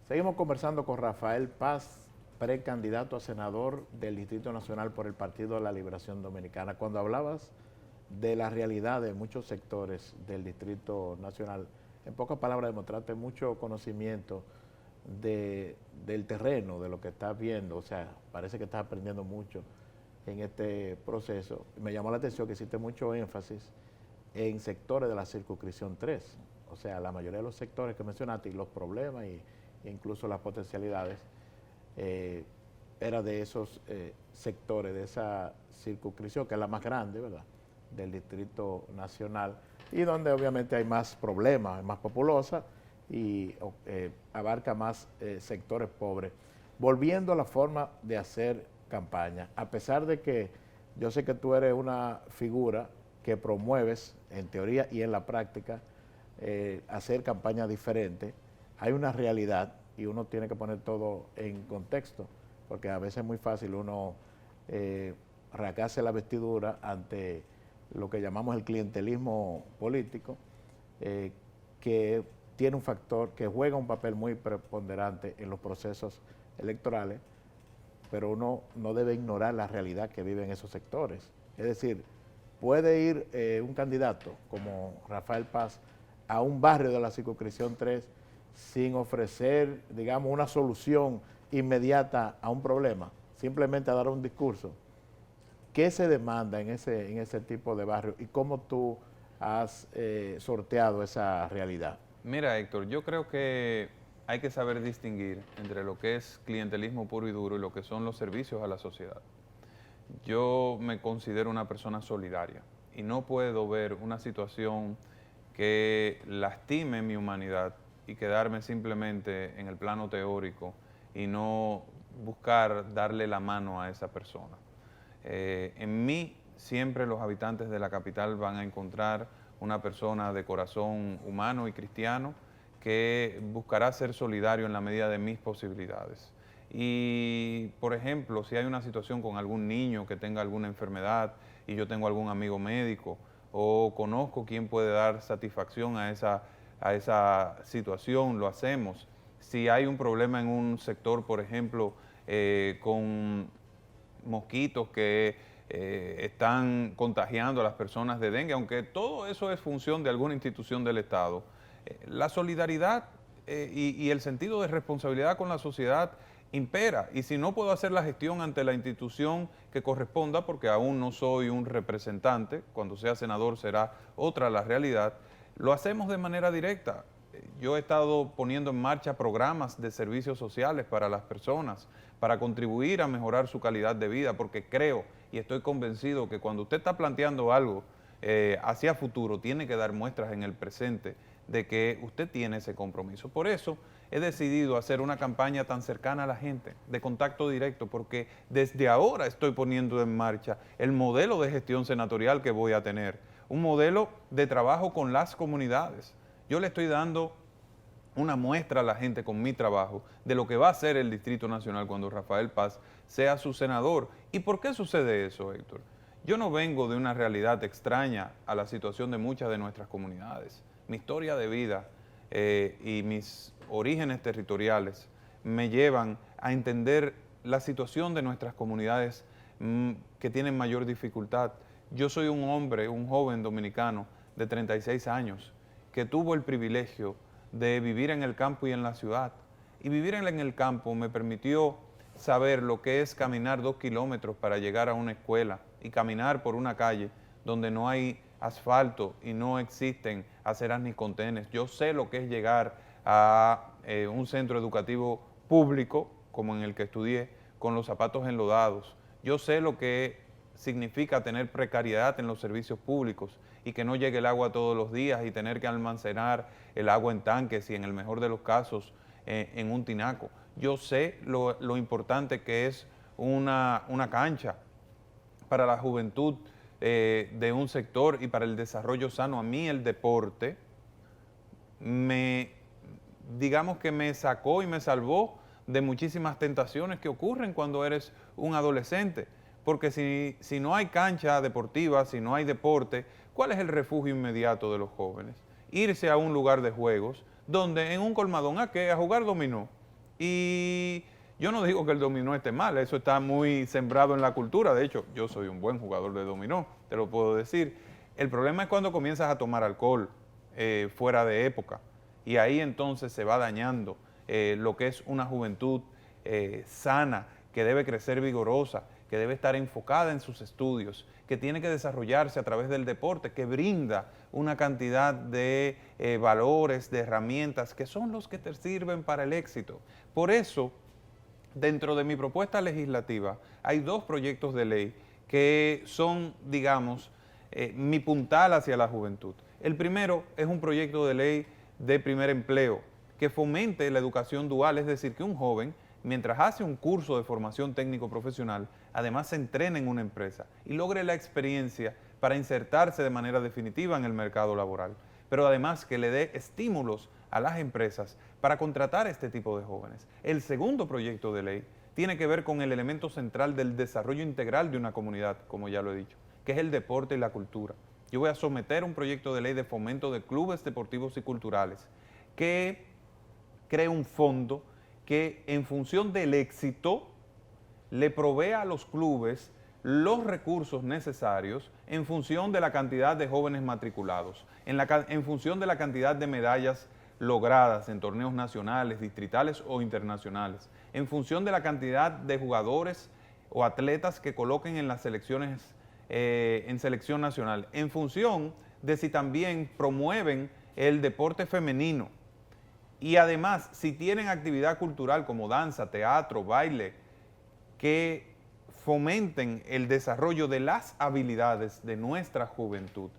Seguimos conversando con Rafael Paz, precandidato a senador del Distrito Nacional por el Partido de la Liberación Dominicana. Cuando hablabas de la realidad de muchos sectores del Distrito Nacional, en pocas palabras demostraste mucho conocimiento del terreno, de lo que estás viendo, o sea, parece que estás aprendiendo mucho en este proceso. Me llamó la atención que hiciste mucho énfasis en sectores de la circunscripción 3, o sea, la mayoría de los sectores que mencionaste y los problemas e incluso las potencialidades, era de esos sectores, de esa circunscripción, que es la más grande, ¿verdad?, del Distrito Nacional, y donde obviamente hay más problemas, es más populosa y abarca más sectores pobres. Volviendo a la forma de hacer campaña, a pesar de que yo sé que tú eres una figura que promueves en teoría y en la práctica hacer campañas diferentes, hay una realidad y uno tiene que poner todo en contexto, porque a veces es muy fácil uno rasgarse la vestidura ante lo que llamamos el clientelismo político, que tiene un factor que juega un papel muy preponderante en los procesos electorales, pero uno no debe ignorar la realidad que viven esos sectores. Es decir, puede ir un candidato como Rafael Paz a un barrio de la circunscripción 3 sin ofrecer, digamos, una solución inmediata a un problema, simplemente a dar un discurso. ¿Qué se demanda en ese tipo de barrio y cómo tú has sorteado esa realidad? Mira, Héctor, yo creo que hay que saber distinguir entre lo que es clientelismo puro y duro y lo que son los servicios a la sociedad. Yo me considero una persona solidaria y no puedo ver una situación que lastime mi humanidad y quedarme simplemente en el plano teórico y no buscar darle la mano a esa persona. En mí siempre los habitantes de la capital van a encontrar una persona de corazón humano y cristiano que buscará ser solidario en la medida de mis posibilidades. Y, por ejemplo, si hay una situación con algún niño que tenga alguna enfermedad y yo tengo algún amigo médico o conozco quién puede dar satisfacción a esa situación, lo hacemos. Si hay un problema en un sector, por ejemplo, con mosquitos que están contagiando a las personas de dengue, aunque todo eso es función de alguna institución del Estado, la solidaridad y el sentido de responsabilidad con la sociedad impera, y si no puedo hacer la gestión ante la institución que corresponda, porque aún no soy un representante, cuando sea senador será otra la realidad, lo hacemos de manera directa. Yo he estado poniendo en marcha programas de servicios sociales para las personas, para contribuir a mejorar su calidad de vida, porque creo y estoy convencido que cuando usted está planteando algo hacia futuro, tiene que dar muestras en el presente de que usted tiene ese compromiso. Por eso he decidido hacer una campaña tan cercana a la gente, de contacto directo, porque desde ahora estoy poniendo en marcha el modelo de gestión senatorial que voy a tener, un modelo de trabajo con las comunidades. Yo le estoy dando una muestra a la gente con mi trabajo de lo que va a hacer el Distrito Nacional cuando Rafael Paz sea su senador. ¿Y por qué sucede eso, Héctor? Yo no vengo de una realidad extraña a la situación de muchas de nuestras comunidades. Mi historia de vida y mis orígenes territoriales me llevan a entender la situación de nuestras comunidades que tienen mayor dificultad. Yo soy un hombre, un joven dominicano de 36 años que tuvo el privilegio de vivir en el campo y en la ciudad. Y vivir en el campo me permitió saber lo que es caminar 2 kilómetros para llegar a una escuela y caminar por una calle donde no hay asfalto y no existen aceras ni contenes. Yo sé lo que es llegar a un centro educativo público, como en el que estudié, con los zapatos enlodados. Yo sé lo que significa tener precariedad en los servicios públicos y que no llegue el agua todos los días y tener que almacenar el agua en tanques y en el mejor de los casos en un tinaco. Yo sé lo importante que es una cancha para la juventud de un sector y para el desarrollo sano. A mí el deporte digamos que me sacó y me salvó de muchísimas tentaciones que ocurren cuando eres un adolescente. Porque si no hay cancha deportiva, si no hay deporte, ¿cuál es el refugio inmediato de los jóvenes? Irse a un lugar de juegos donde en un colmadón, ¿a qué? A jugar dominó. Y yo no digo que el dominó esté mal, eso está muy sembrado en la cultura. De hecho, yo soy un buen jugador de dominó, te lo puedo decir. El problema es cuando comienzas a tomar alcohol fuera de época. Y ahí entonces se va dañando lo que es una juventud sana, que debe crecer vigorosa, que debe estar enfocada en sus estudios, que tiene que desarrollarse a través del deporte, que brinda una cantidad de valores, de herramientas, que son los que te sirven para el éxito. Por eso, dentro de mi propuesta legislativa, hay 2 proyectos de ley que son, digamos, mi puntal hacia la juventud. El primero es un proyecto de ley de primer empleo que fomente la educación dual, es decir, que un joven, mientras hace un curso de formación técnico-profesional, además se entrene en una empresa y logre la experiencia para insertarse de manera definitiva en el mercado laboral, pero además que le dé estímulos a las empresas para contratar a este tipo de jóvenes. El segundo proyecto de ley tiene que ver con el elemento central del desarrollo integral de una comunidad, como ya lo he dicho, que es el deporte y la cultura. Yo voy a someter un proyecto de ley de fomento de clubes deportivos y culturales que cree un fondo que en función del éxito le provea a los clubes los recursos necesarios en función de la cantidad de jóvenes matriculados, en función de la cantidad de medallas logradas en torneos nacionales, distritales o internacionales, en función de la cantidad de jugadores o atletas que coloquen en las selecciones, en selección nacional, en función de si también promueven el deporte femenino. Y además, si tienen actividad cultural como danza, teatro, baile, que fomenten el desarrollo de las habilidades de nuestra juventud.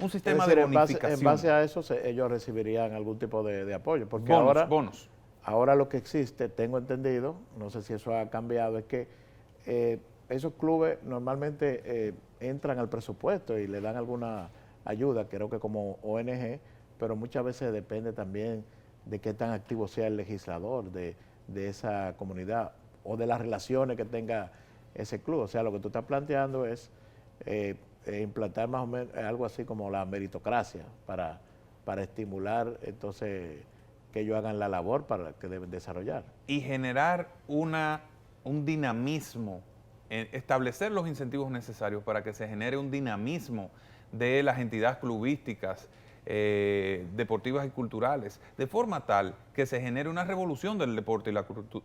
Un sistema de bonificación. En base a eso, ellos recibirían algún tipo de apoyo. Porque bonos. Ahora lo que existe, tengo entendido, no sé si eso ha cambiado, es que esos clubes normalmente entran al presupuesto y le dan alguna ayuda, creo que como ONG, pero muchas veces depende también de qué tan activo sea el legislador de esa comunidad o de las relaciones que tenga ese club. O sea, lo que tú estás planteando es implantar más o menos algo así como la meritocracia para estimular entonces que ellos hagan la labor para que deben desarrollar. Y generar un dinamismo, establecer los incentivos necesarios para que se genere un dinamismo de las entidades clubísticas, deportivas y culturales, de forma tal que se genere una revolución del deporte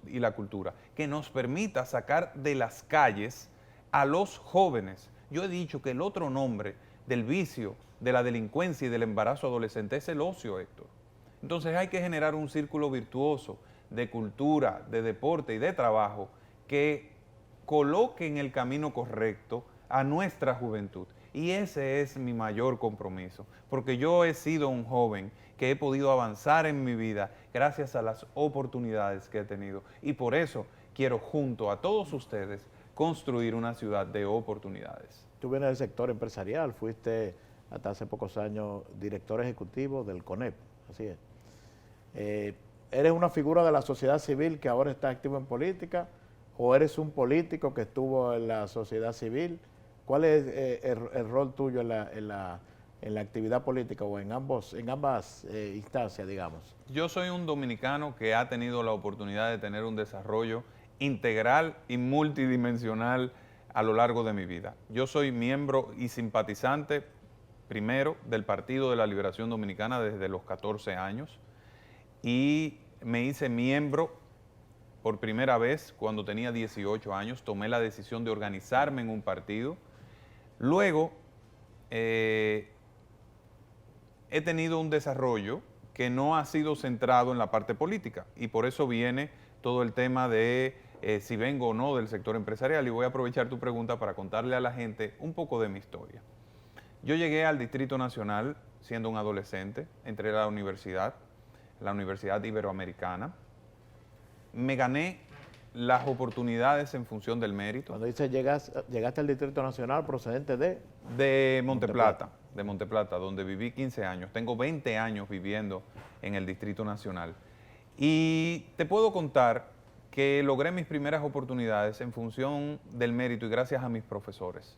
y la cultura, que nos permita sacar de las calles a los jóvenes. Yo he dicho que el otro nombre del vicio, de la delincuencia y del embarazo adolescente es el ocio, Héctor. Entonces hay que generar un círculo virtuoso de cultura, de deporte y de trabajo que coloque en el camino correcto a nuestra juventud. Y ese es mi mayor compromiso, porque yo he sido un joven que he podido avanzar en mi vida gracias a las oportunidades que he tenido. Y por eso quiero, junto a todos ustedes, construir una ciudad de oportunidades. Tú vienes del sector empresarial, fuiste hasta hace pocos años director ejecutivo del CONEP, así es. ¿Eres una figura de la sociedad civil que ahora está activo en política o eres un político que estuvo en la sociedad civil? ¿Cuál es el rol tuyo en la actividad política o en ambas instancias, digamos? Yo soy un dominicano que ha tenido la oportunidad de tener un desarrollo integral y multidimensional a lo largo de mi vida. Yo soy miembro y simpatizante, primero, del Partido de la Liberación Dominicana desde los 14 años y me hice miembro por primera vez cuando tenía 18 años, tomé la decisión de organizarme en un partido. Luego, he tenido un desarrollo que no ha sido centrado en la parte política y por eso viene todo el tema de si vengo o no del sector empresarial y voy a aprovechar tu pregunta para contarle a la gente un poco de mi historia. Yo llegué al Distrito Nacional siendo un adolescente, entré a la Universidad Iberoamericana, me gané las oportunidades en función del mérito. Cuando dices llegaste al Distrito Nacional procedente de Monteplata, donde viví 15 años. Tengo 20 años viviendo en el Distrito Nacional. Y te puedo contar que logré mis primeras oportunidades en función del mérito y gracias a mis profesores.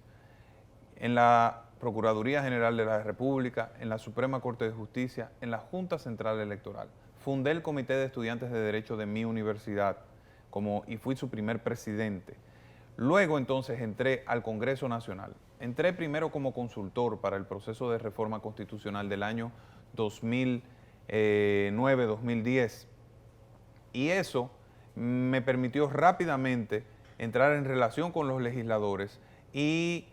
En la Procuraduría General de la República, en la Suprema Corte de Justicia, en la Junta Central Electoral. fundé el Comité de Estudiantes de Derecho de mi universidad y fui su primer presidente. Luego entonces entré al Congreso Nacional. Entré primero como consultor para el proceso de reforma constitucional del año 2009-2010 y eso me permitió rápidamente entrar en relación con los legisladores y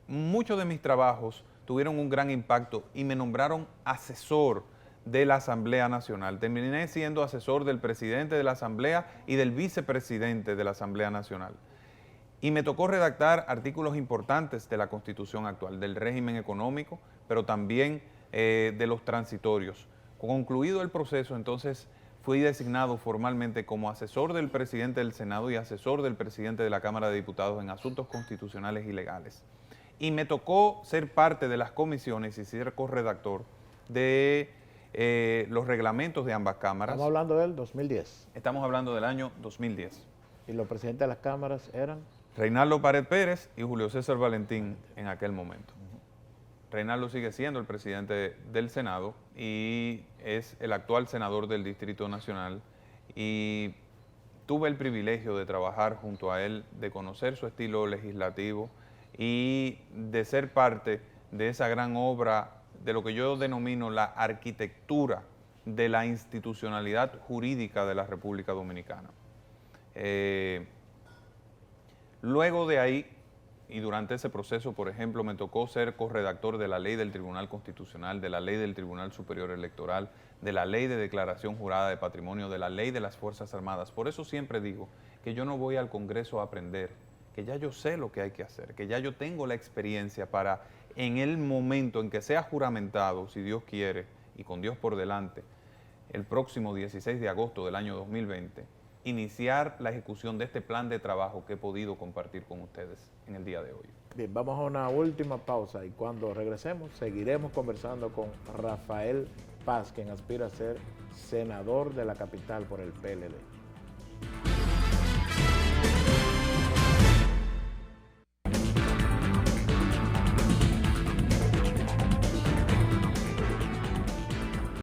muchos de mis trabajos tuvieron un gran impacto y me nombraron asesor de la Asamblea Nacional. Terminé siendo asesor del presidente de la Asamblea y del vicepresidente de la Asamblea Nacional. Y me tocó redactar artículos importantes de la Constitución actual, del régimen económico, pero también de los transitorios. Concluido el proceso, entonces fui designado formalmente como asesor del presidente del Senado y asesor del presidente de la Cámara de Diputados en asuntos constitucionales y legales. Y me tocó ser parte de las comisiones y ser corredactor de los reglamentos de ambas cámaras. Estamos hablando del 2010. Estamos hablando del año 2010. ¿Y los presidentes de las cámaras eran? Reinaldo Pared Pérez y Julio César Valentín en aquel momento. Reinaldo sigue siendo el presidente del Senado y es el actual senador del Distrito Nacional y tuve el privilegio de trabajar junto a él, de conocer su estilo legislativo y de ser parte de esa gran obra de lo que yo denomino la arquitectura de la institucionalidad jurídica de la República Dominicana. Luego de ahí, y durante ese proceso, por ejemplo, me tocó ser corredactor de la ley del Tribunal Constitucional, de la ley del Tribunal Superior Electoral, de la ley de declaración jurada de patrimonio, de la ley de las Fuerzas Armadas. Por eso siempre digo que yo no voy al Congreso a aprender, que ya yo sé lo que hay que hacer, que ya yo tengo la experiencia para, en el momento en que sea juramentado, si Dios quiere, y con Dios por delante, el próximo 16 de agosto del año 2020, iniciar la ejecución de este plan de trabajo que he podido compartir con ustedes en el día de hoy. Bien, vamos a una última pausa y cuando regresemos seguiremos conversando con Rafael Paz, quien aspira a ser senador de la capital por el PLD.